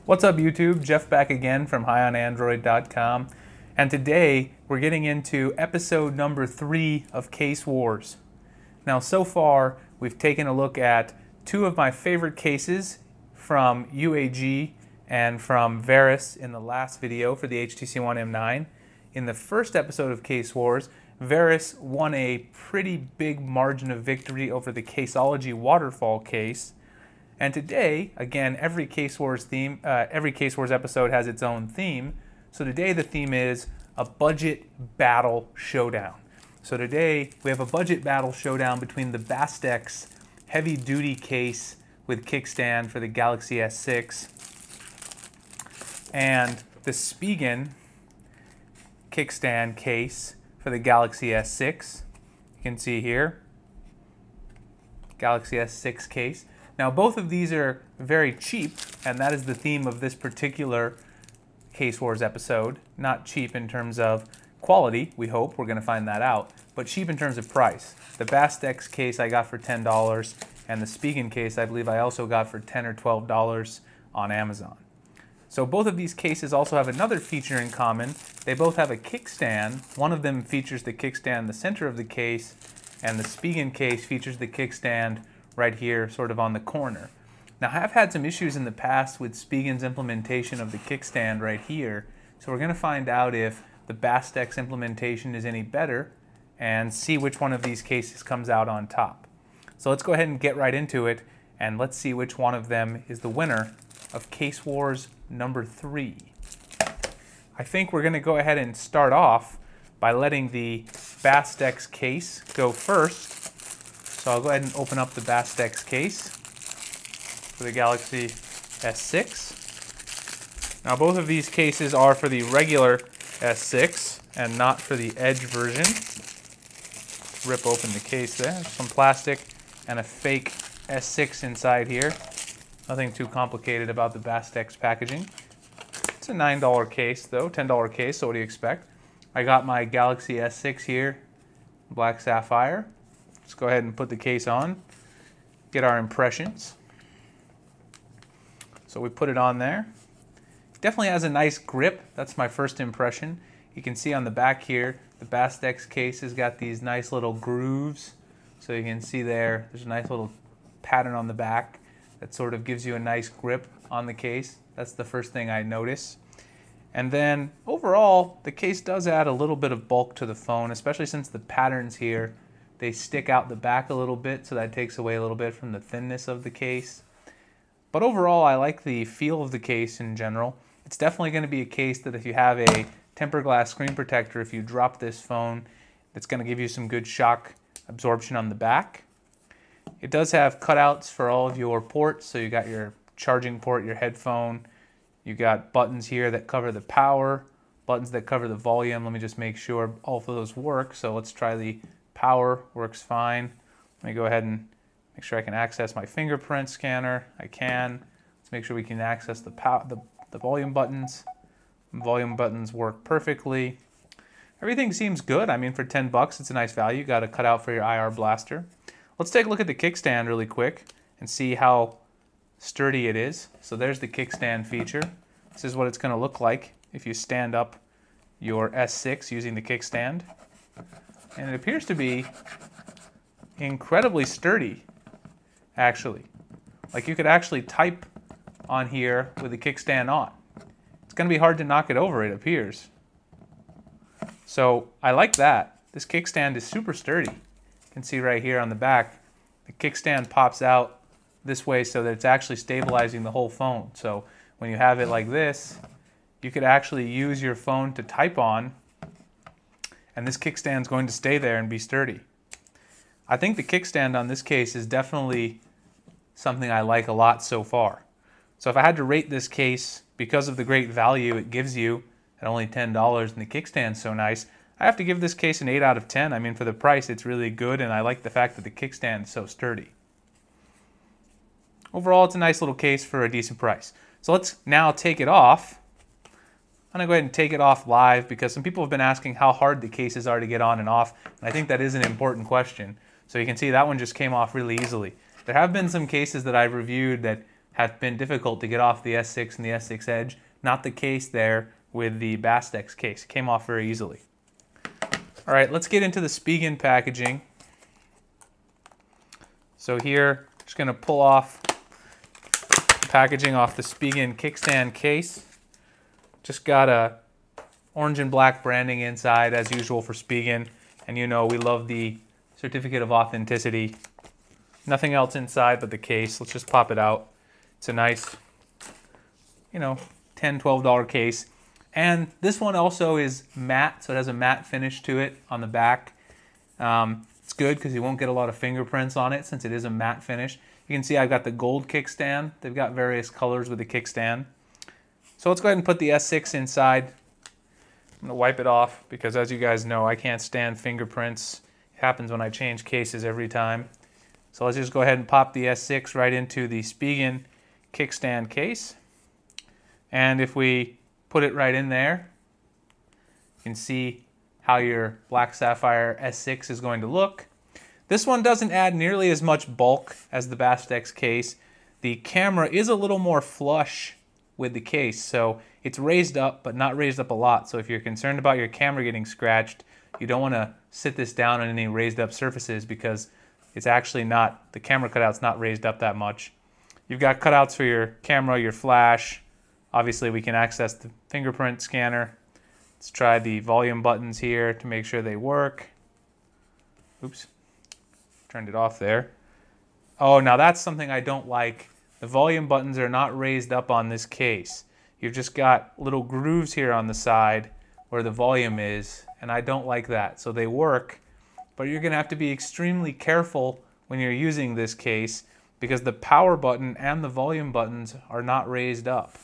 What's up YouTube? Jeff back again from highonandroid.com, and today we're getting into episode number 3 of Case Wars. Now so far we've taken a look at two of my favorite cases from UAG and from Veris in the last video for the HTC One M9. In the first episode of Case Wars, Veris won a pretty big margin of victory over the Caseology waterfall case. And today, again, every Case Wars episode has its own theme. So today the theme is a budget battle showdown. So today we have a budget battle showdown between the Bastex heavy duty case with kickstand for the Galaxy S6 and the Spigen kickstand case for the Galaxy S6. You can see here, Galaxy S6 case. Now both of these are very cheap, and that is the theme of this particular Case Wars episode. Not cheap in terms of quality, we hope, we're going to find that out, but cheap in terms of price. The Bastex case I got for $10, and the Spigen case I believe I also got for $10 or $12 on Amazon. So both of these cases also have another feature in common. They both have a kickstand. One of them features the kickstand in the center of the case, and the Spigen case features the kickstand right here, sort of on the corner. Now, I've had some issues in the past with Spigen's implementation of the kickstand right here, so we're going to find out if the Bastex implementation is any better and see which one of these cases comes out on top. So let's go ahead and get right into it, and let's see which one of them is the winner of Case Wars number 3. I think we're going to go ahead and start off by letting the Bastex case go first. So I'll go ahead and open up the Bastex case for the Galaxy S6. Now both of these cases are for the regular S6 and not for the Edge version. Rip open the case there. There's some plastic and a fake S6 inside here. Nothing too complicated about the Bastex packaging. It's a $9 case though, $10 case, so what do you expect? I got my Galaxy S6 here, black sapphire. Let's go ahead and put the case on, get our impressions. So we put it on there. Definitely has a nice grip. That's my first impression. You can see on the back here, the Bastex case has got these nice little grooves. So you can see there's a nice little pattern on the back that sort of gives you a nice grip on the case. That's the first thing I notice. And then overall, the case does add a little bit of bulk to the phone, especially since the patterns here, they stick out the back a little bit, so that takes away a little bit from the thinness of the case. But overall, I like the feel of the case in general. It's definitely going to be a case that if you have a tempered glass screen protector, if you drop this phone, it's going to give you some good shock absorption on the back. It does have cutouts for all of your ports, so you got your charging port, your headphone. You got buttons here that cover the power, buttons that cover the volume. Let me just make sure all of those work. So let's try the power, works fine. Let me go ahead and make sure I can access my fingerprint scanner. I can. Let's make sure we can access the volume buttons. Volume buttons work perfectly. Everything seems good. I mean, for 10 bucks, it's a nice value. You got a cutout for your IR blaster. Let's take a look at the kickstand really quick and see how sturdy it is. So there's the kickstand feature. This is what it's going to look like if you stand up your S6 using the kickstand. And it appears to be incredibly sturdy, actually. Like you could actually type on here with the kickstand on. It's going to be hard to knock it over, it appears. So I like that. This kickstand is super sturdy. You can see right here on the back, the kickstand pops out this way so that it's actually stabilizing the whole phone. So when you have it like this, you could actually use your phone to type on, and this kickstand is going to stay there and be sturdy. I think the kickstand on this case is definitely something I like a lot so far. So if I had to rate this case because of the great value it gives you at only $10 and the kickstand's so nice, I have to give this case an 8 out of 10. I mean, for the price, it's really good, and I like the fact that the kickstand is so sturdy. Overall, it's a nice little case for a decent price. So let's now take it off. I'm going to go ahead and take it off live because some people have been asking how hard the cases are to get on and off, and I think that is an important question. So you can see that one just came off really easily. There have been some cases that I've reviewed that have been difficult to get off the S6 and the S6 Edge. Not the case there with the Bastex case. It came off very easily. All right, let's get into the Spigen packaging. So here, just going to pull off the packaging off the Spigen Kickstand case. Just got a orange and black branding inside, as usual for Spigen. And you know we love the certificate of authenticity. Nothing else inside but the case. Let's just pop it out. It's a nice, you know, $10, $12 case. And this one also is matte, so it has a matte finish to it on the back. It's good because you won't get a lot of fingerprints on it since it is a matte finish. You can see I've got the gold kickstand. They've got various colors with the kickstand. So let's go ahead and put the S6 inside. I'm going to wipe it off because, as you guys know, I can't stand fingerprints. It happens when I change cases every time. So let's just go ahead and pop the S6 right into the Spigen kickstand case. And if we put it right in there, you can see how your black sapphire S6 is going to look. This one doesn't add nearly as much bulk as the Bastex case. The camera is a little more flush with the case, so it's raised up, but not raised up a lot. So if you're concerned about your camera getting scratched, you don't want to sit this down on any raised up surfaces because it's actually not, the camera cutout's not raised up that much. You've got cutouts for your camera, your flash. Obviously we can access the fingerprint scanner. Let's try the volume buttons here to make sure they work. Oops, turned it off there. Oh, now that's something I don't like. The volume buttons are not raised up on this case. You've just got little grooves here on the side where the volume is, and I don't like that. So they work, but you're going to have to be extremely careful when you're using this case because the power button and the volume buttons are not raised up.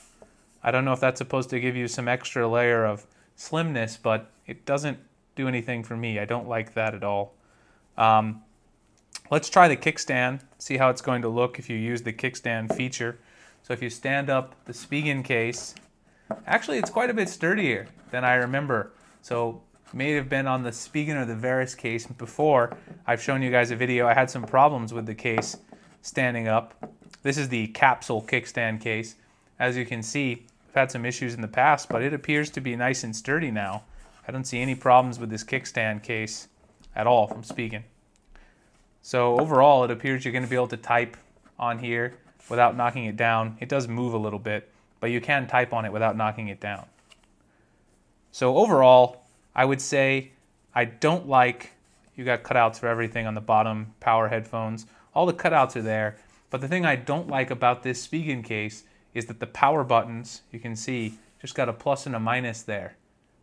I don't know if that's supposed to give you some extra layer of slimness, but it doesn't do anything for me. I don't like that at all. Let's try the kickstand, see how it's going to look if you use the kickstand feature. So if you stand up the Spigen case, actually it's quite a bit sturdier than I remember. So may have been on the Spigen or the Veris case before. I've shown you guys a video. I had some problems with the case standing up. This is the Capsule kickstand case. As you can see, I've had some issues in the past, but it appears to be nice and sturdy now. I don't see any problems with this kickstand case at all from Spigen. So overall, it appears you're going to be able to type on here without knocking it down. It does move a little bit, but you can type on it without knocking it down. So overall, I would say I don't like, you got cutouts for everything on the bottom, power headphones. All the cutouts are there, but the thing I don't like about this Spigen case is that the power buttons, you can see, just got a plus and a minus there.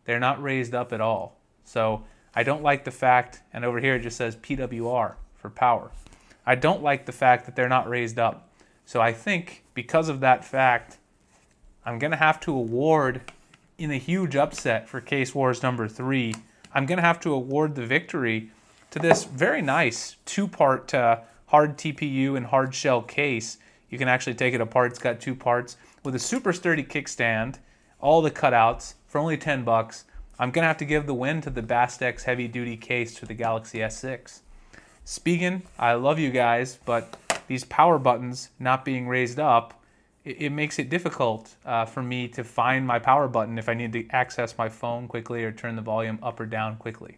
They're not raised up at all. So I don't like the fact, and over here it just says PWR for power. I don't like the fact that they're not raised up. So I think because of that fact, I'm going to have to award, in a huge upset for Case Wars number 3, I'm going to have to award the victory to this very nice two-part hard TPU and hard shell case. You can actually take it apart. It's got two parts with a super sturdy kickstand, all the cutouts for only 10 bucks. I'm going to have to give the win to the Bastex heavy duty case for the Galaxy S6. Spigen, I love you guys, but these power buttons not being raised up, it makes it difficult for me to find my power button if I need to access my phone quickly or turn the volume up or down quickly.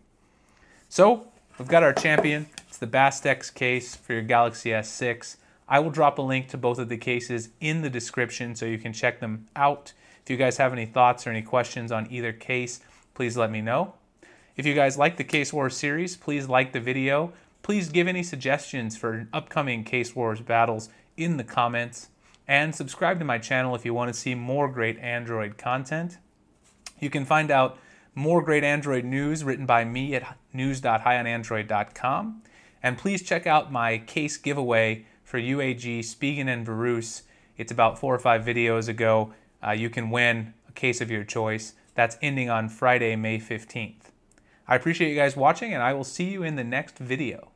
So we've got our champion. It's the Bastex case for your Galaxy S6. I will drop a link to both of the cases in the description so you can check them out. If you guys have any thoughts or any questions on either case, please let me know. If you guys like the Case Wars series, please like the video. Please give any suggestions for upcoming Case Wars battles in the comments. And subscribe to my channel if you want to see more great Android content. You can find out more great Android news written by me at news.highonandroid.com. And please check out my case giveaway for UAG, Spigen, and Verus. It's about 4 or 5 videos ago. You can win a case of your choice. That's ending on Friday, May 15th. I appreciate you guys watching, and I will see you in the next video.